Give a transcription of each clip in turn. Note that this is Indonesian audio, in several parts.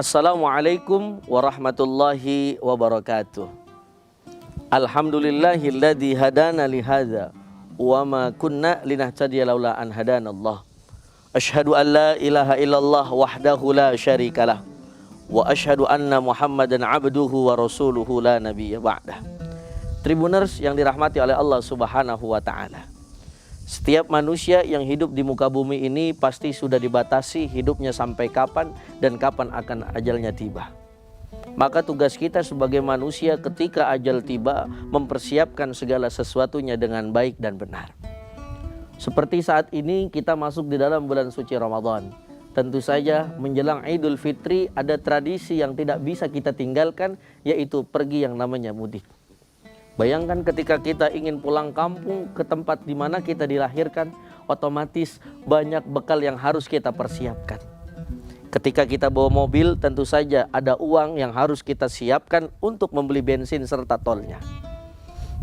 Assalamualaikum warahmatullahi wabarakatuh. Alhamdulillahilladzi hadana lihadza wa ma kunna linahtadiya laula an hadanallah. Asyhadu an la ilaha illallah wahdahu la syarikalah wa asyhadu anna Muhammadan abduhu wa rasuluhu la nabiyya ba'dah. Tribuners yang dirahmati oleh Allah Subhanahu wa taala. Setiap manusia yang hidup di muka bumi ini pasti sudah dibatasi hidupnya sampai kapan dan kapan akan ajalnya tiba. Maka tugas kita sebagai manusia ketika ajal tiba mempersiapkan segala sesuatunya dengan baik dan benar. Seperti saat ini kita masuk di dalam bulan suci Ramadan. Tentu saja menjelang Idul Fitri ada tradisi yang tidak bisa kita tinggalkan, yaitu pergi yang namanya mudik. Bayangkan ketika kita ingin pulang kampung ke tempat di mana kita dilahirkan, otomatis banyak bekal yang harus kita persiapkan. Ketika kita bawa mobil, tentu saja ada uang yang harus kita siapkan untuk membeli bensin serta tolnya.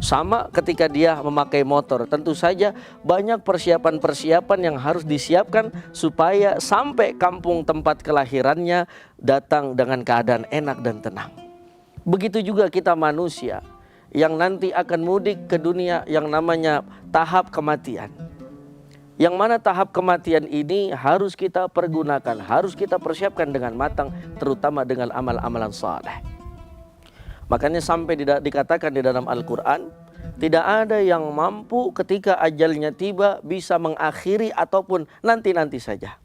Sama ketika dia memakai motor, tentu saja banyak persiapan-persiapan yang harus disiapkan supaya sampai kampung tempat kelahirannya datang dengan keadaan enak dan tenang. Begitu juga kita manusia yang nanti akan mudik ke dunia yang namanya tahap kematian. Yang mana tahap kematian ini harus kita pergunakan, harus kita persiapkan dengan matang, terutama dengan amal-amalan saleh. Makanya sampai dikatakan di dalam Al-Quran, tidak ada yang mampu ketika ajalnya tiba bisa mengakhiri ataupun nanti-nanti saja.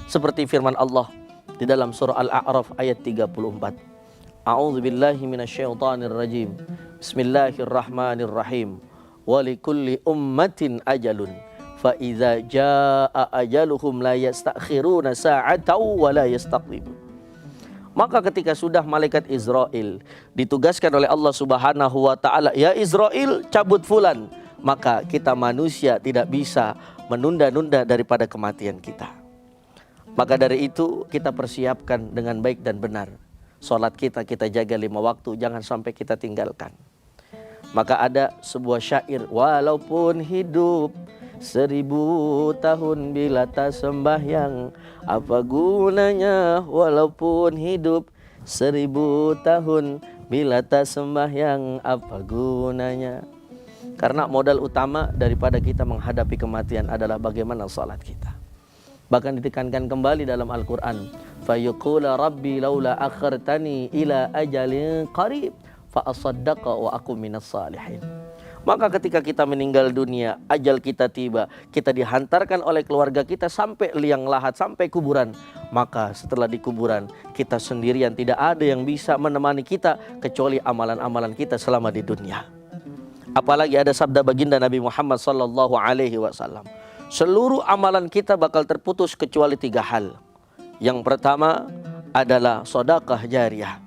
Seperti firman Allah di dalam surah Al-A'raf ayat 34. A'udzu billahi minasyaitonir rajim. Bismillahirrahmanirrahim. Wa likulli ummatin ajalun fa idza jaa ajaluhum la yastakhiruna sa'atan wa la yastaqdimun. Maka ketika sudah malaikat Israel ditugaskan oleh Allah Subhanahu wa taala, ya Israel cabut fulan, maka kita manusia tidak bisa menunda-nunda daripada kematian kita. Maka dari itu kita persiapkan dengan baik dan benar. Salat kita jaga 5 waktu, jangan sampai kita tinggalkan. Maka ada sebuah syair, walaupun hidup 1000 tahun bila tak sembahyang, apa gunanya walaupun hidup 1000 tahun bila tak sembahyang, apa gunanya. Karena modal utama daripada kita menghadapi kematian adalah bagaimana salat kita. Bahkan ditekankan kembali dalam Al-Quran, fayuqula rabbi laula akhartani ila ajalin qarib fa asaddaqa wa akum minas salihin. Maka ketika kita meninggal dunia, ajal kita tiba, kita dihantarkan oleh keluarga kita sampai liang lahat, sampai kuburan. Maka setelah di kuburan, kita sendirian, tidak ada yang bisa menemani kita kecuali amalan-amalan kita selama di dunia. Apalagi ada sabda baginda Nabi Muhammad sallallahu alaihi wasallam, seluruh amalan kita bakal terputus kecuali 3 hal. Yang pertama adalah sedekah jariyah.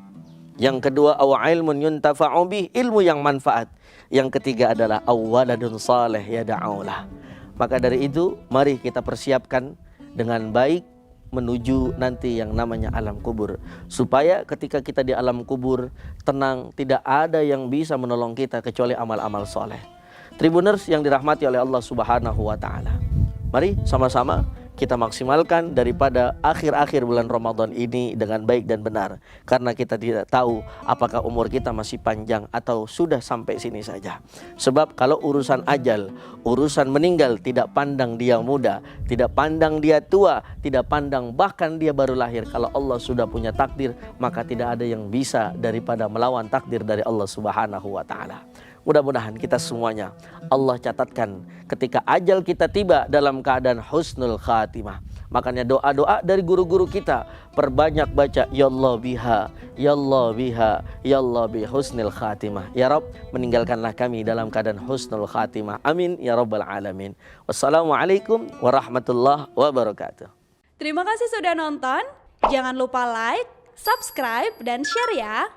Yang kedua aw ilmun yuntafa'u bih, ilmu yang manfaat. Yang ketiga adalah waladun saleh yad'ulah. Maka dari itu mari kita persiapkan dengan baik menuju nanti yang namanya alam kubur, supaya ketika kita di alam kubur tenang, tidak ada yang bisa menolong kita kecuali amal-amal soleh. Tribuners yang dirahmati oleh Allah Subhanahu wa taala, mari sama-sama kita maksimalkan daripada akhir-akhir bulan Ramadan ini dengan baik dan benar. Karena kita tidak tahu apakah umur kita masih panjang atau sudah sampai sini saja. Sebab kalau urusan ajal, urusan meninggal, tidak pandang dia muda, tidak pandang dia tua, tidak pandang bahkan dia baru lahir. Kalau Allah sudah punya takdir, maka tidak ada yang bisa daripada melawan takdir dari Allah Subhanahu wa taala. Mudah-mudahan kita semuanya Allah catatkan ketika ajal kita tiba dalam keadaan husnul khatimah. Makanya doa-doa dari guru-guru kita, perbanyak baca ya Allah biha, ya Allah biha, ya Allah bi husnul khatimah. Ya Rabb, meninggalkanlah kami dalam keadaan husnul khatimah. Amin ya rabbal alamin. Wassalamualaikum warahmatullahi wabarakatuh. Terima kasih sudah nonton. Jangan lupa like, subscribe, dan share ya.